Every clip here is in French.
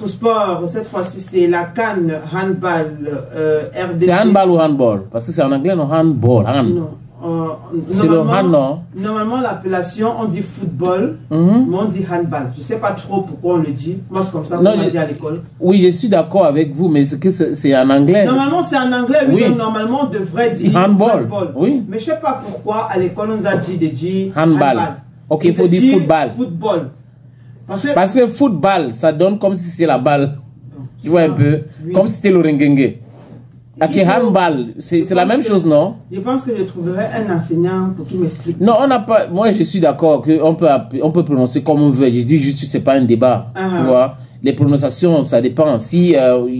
sport, cette fois-ci, c'est la CAN handball RDC. C'est handball ou handball? Parce que c'est en anglais, non, handball. Non. C'est le hand, non? Normalement, l'appellation, on dit football, mais on dit handball. Je ne sais pas trop pourquoi on le dit. Moi, c'est comme ça qu'on m'a dit à l'école. Oui, je suis d'accord avec vous, mais c'est en anglais. Normalement, c'est en anglais, oui. Donc, normalement, on devrait dire handball. Oui. Mais je ne sais pas pourquoi, à l'école, on nous a dit de dire handball. Ok, il faut dire football. Football. Parce que football, ça donne comme si c'était la balle. Tu vois un peu? Oui. Comme si c'était le ringuengue. Ok, handball, c'est la même chose, non? Je pense que je trouverai un enseignant pour qu'il m'explique. Non, on n'a pas. Moi, je suis d'accord qu'on peut prononcer comme on veut. Je dis juste que c'est pas un débat. Tu vois? Les prononciations, ça dépend. Si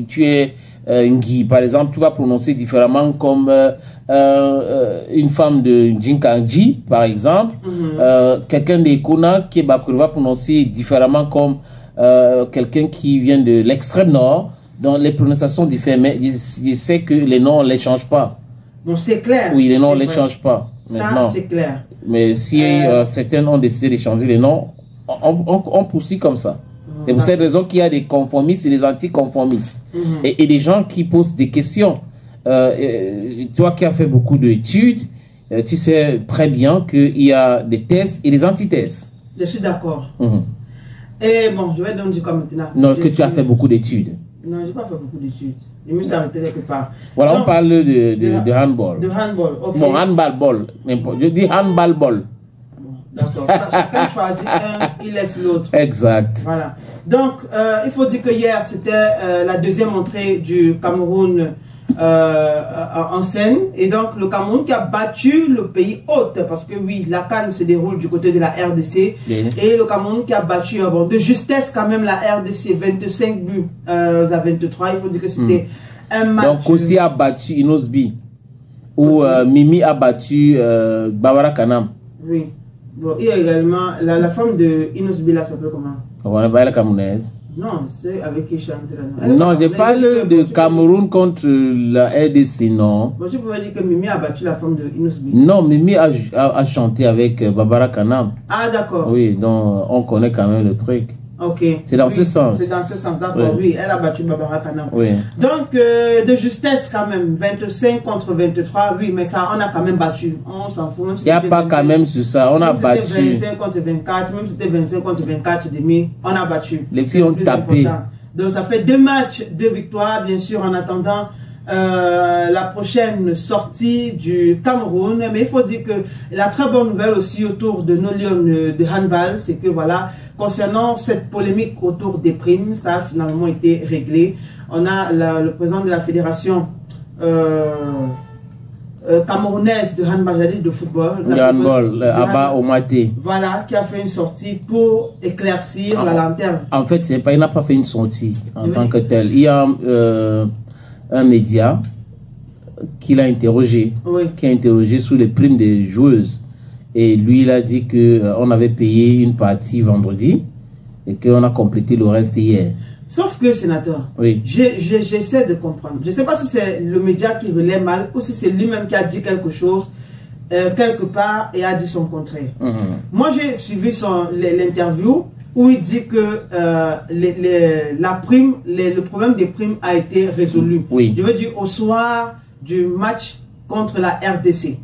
tu es Ngui, par exemple, tu vas prononcer différemment comme une femme de Djinkanji, par exemple. Quelqu'un de Kona qui va prononcer différemment comme quelqu'un qui vient de l'extrême nord. Donc les prononciations diffèrent, mais je sais que les noms, on ne les change pas. Bon, c'est clair. Oui, les noms, on ne les change pas. Ça, c'est clair. Mais si certains ont décidé de changer les noms, on poursuit comme ça. C'est pour cette raison qu'il y a des conformistes et des anticonformistes. Et des gens qui posent des questions. Toi qui as fait beaucoup d'études, tu sais très bien qu'il y a des thèses et des antithèses. Je suis d'accord. Et bon, je vais donc dire quoi maintenant? Non, que tu as fait beaucoup d'études. Non, je n'ai pas fait beaucoup d'études. Je me suis arrêté quelque part. Voilà, donc, on parle de handball. De handball, ok. Bon, handball, je dis handball. Bon, d'accord. Chacun choisit un, il laisse l'autre. Exact. Voilà. Donc, il faut dire que hier, c'était la deuxième entrée du Cameroun en scène. Et donc, le Cameroun qui a battu le pays hôte. Parce que oui, la CAN se déroule du côté de la RDC. Et le Cameroun qui a battu, bon, de justesse quand même, la RDC, 25 buts à 23. Il faut dire que c'était un match. Donc, aussi a battu Inosbi. Ou Mimi a battu Bawara Kanam. Oui. Bon, il y a également la femme de Inosbi, là, s'appelle comment? On va la camerounaise. Non, c'est avec qui chante là. Non, je parle de Cameroun contre la RDC, non. Bon, tu pouvais dire que Mimi a battu la femme de Inosbi. Non, Mimi a chanté avec Barbara Kanam. Ah, d'accord. Oui, donc on connaît quand même le truc. Ok. C'est dans ce sens. C'est dans ce sens, d'accord. Oui, elle a battu Barbara Kanam. Oui. Donc, de justesse quand même, 25 contre 23, oui, mais ça, on a quand même battu. On s'en fout. Il n'y a pas quand même sur ça, on a battu. C'était 25 contre 24, même si c'était 25 contre 24 demi, on a battu. Les filles ont tapé. Donc, ça fait 2 matchs, 2 victoires, bien sûr, en attendant la prochaine sortie du Cameroun. Mais il faut dire que la très bonne nouvelle aussi autour de nos lions de handball, c'est que voilà, concernant cette polémique autour des primes, ça a finalement été réglé. On a le président de la fédération camerounaise de handball, j'allais dire de football. De handball, Abba Omate. Voilà, qui a fait une sortie pour éclaircir la lanterne. En fait, il n'a pas fait une sortie en tant que tel. Il y a un média qui l'a interrogé, qui a interrogé sur les primes des joueuses. Et lui, il a dit qu'on avait payé une partie vendredi et qu'on a complété le reste hier. Sauf que, sénateur, j'essaie de comprendre. Je ne sais pas si c'est le média qui relaie mal ou si c'est lui-même qui a dit quelque chose quelque part et a dit son contraire. Moi, j'ai suivi l'interview où il dit que le problème des primes a été résolu. Je veux dire, au soir du match contre la RDC.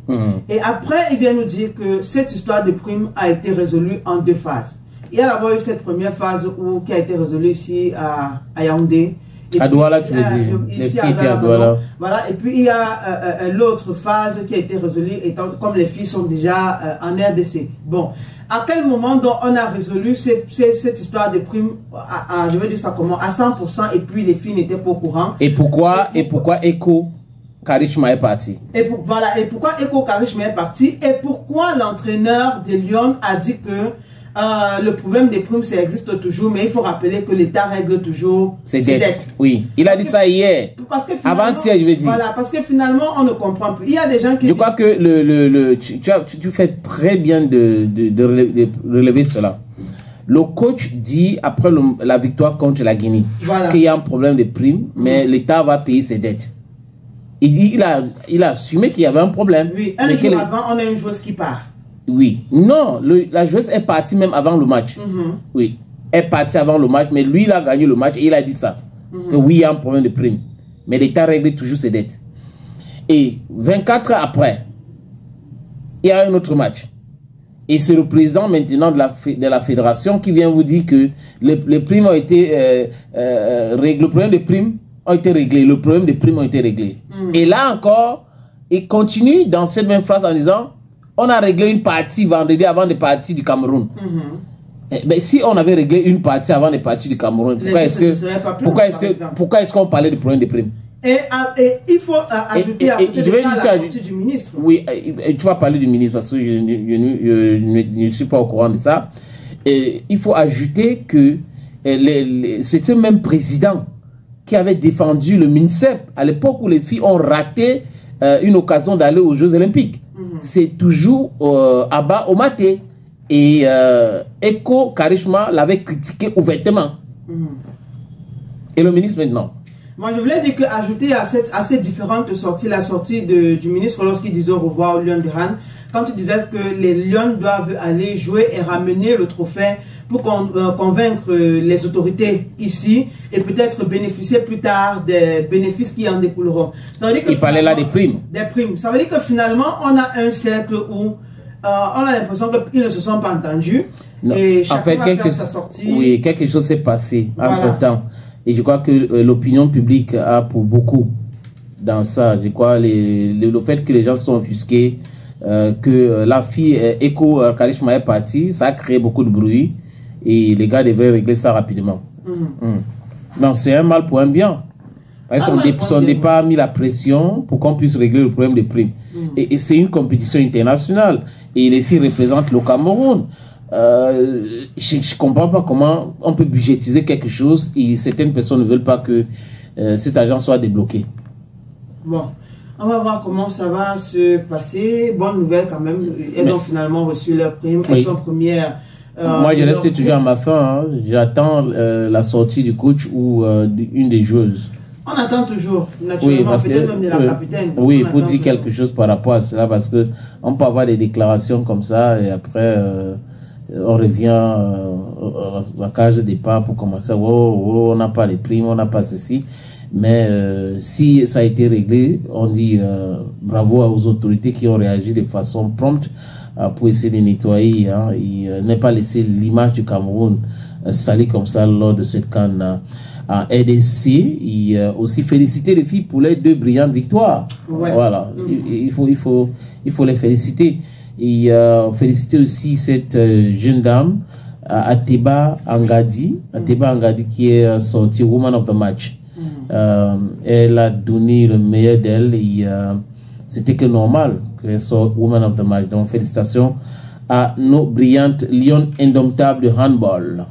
Et après, il vient nous dire que cette histoire de primes a été résolue en 2 phases. Il y a d'abord eu cette première phase qui a été résolue ici à Yaoundé. À Douala, tu veux dire. Les filles étaient à Douala. Voilà. Et puis, il y a l'autre phase qui a été résolue, étant, comme les filles sont déjà en RDC. Bon. À quel moment donc, on a résolu cette histoire de primes, je veux dire ça comment, à 100%, et puis les filles n'étaient pas au courant. Et pourquoi Eko Karishma est parti? Voilà. Et pourquoi Eko Karishma est parti? Et pourquoi l'entraîneur de Lyon a dit que le problème des primes, ça existe toujours, mais il faut rappeler que l'État règle toujours ses dettes. Oui, il a dit ça hier. Avant-hier, je veux dire. Voilà, parce que finalement, on ne comprend plus. Il y a des gens qui... Je crois que tu fais très bien de relever cela. Le coach dit, après la victoire contre la Guinée, qu'il y a un problème de primes, mais l'État va payer ses dettes. Il a assumé qu'il y avait un problème. Oui, un jour avant, on a une joueuse qui part. Oui. Non, la joueuse est partie même avant le match. Oui. est parti avant le match, mais lui, il a gagné le match et il a dit ça. Que oui, il y a un problème de prime. Mais l'État règle toujours ses dettes. Et 24 heures après, il y a un autre match. Et c'est le président maintenant de la fédération qui vient vous dire que les primes ont été réglées. Le problème des primes ont été réglés. Le problème des primes ont été réglés. Et là encore, il continue dans cette même phrase en disant on a réglé une partie vendredi avant des parties du Cameroun. Ben, si on avait réglé une partie avant les parties du Cameroun, pourquoi est-ce qu'on parlait du problème des primes? Et il faut ajouter à côté de ça la sortie du ministre. Oui, tu vas parler du ministre parce que je ne suis pas au courant de ça. Et il faut ajouter que c'est le même président qui avait défendu le MINSEP à l'époque où les filles ont raté une occasion d'aller aux Jeux Olympiques. C'est toujours Abba Omaté. Et Eko Karishma l'avait critiqué ouvertement. Et le ministre maintenant. Moi, je voulais dire qu'ajouter à ces différentes sorties, la sortie du ministre lorsqu'il disait au revoir aux Lions de Han, quand il disait que les Lions doivent aller jouer et ramener le trophée pour convaincre les autorités ici et peut-être bénéficier plus tard des bénéfices qui en découleront. Ça veut dire que il fallait là des primes. Des primes. Ça veut dire que finalement, on a un cercle où on a l'impression qu'ils ne se sont pas entendus. Non. Et chacun va faire sa sortie. Oui, quelque chose s'est passé entre-temps. Et je crois que l'opinion publique a pour beaucoup dans ça. Je crois le fait que les gens sont offusqués, que la fille Eko Karishma est partie, ça a créé beaucoup de bruit. Et les gars devraient régler ça rapidement. Donc c'est un mal pour un bien. Son départ a mis la pression pour qu'on puisse régler le problème des primes. Et c'est une compétition internationale. Et les filles représentent le Cameroun. Je ne comprends pas comment on peut budgétiser quelque chose et certaines personnes ne veulent pas que cet argent soit débloqué. Bon, on va voir comment ça va se passer. Bonne nouvelle quand même. Elles ont finalement reçu leur prime. Elles sont premières. Moi, je reste toujours à ma fin. Hein. J'attends la sortie du coach ou une des joueuses. On attend toujours, naturellement, peut-être même de la capitaine. Oui, pour dire quelque chose par rapport à cela, parce que on peut avoir des déclarations comme ça et après on revient à la cage de départ pour commencer. On n'a pas les primes, on n'a pas ceci. Mais si ça a été réglé, on dit bravo aux autorités qui ont réagi de façon prompte pour essayer de nettoyer et ne pas laisser l'image du Cameroun salie comme ça lors de cette CAN en RDC. Et aussi féliciter les filles pour les 2 brillantes victoires. Voilà, il faut les féliciter. Et féliciter aussi cette jeune dame, Ateba Angadi, qui est sortie Woman of the Match. Elle a donné le meilleur d'elle et c'était que normal qu'elle soit Woman of the Match. Donc félicitations à nos brillantes lions indomptables de handball.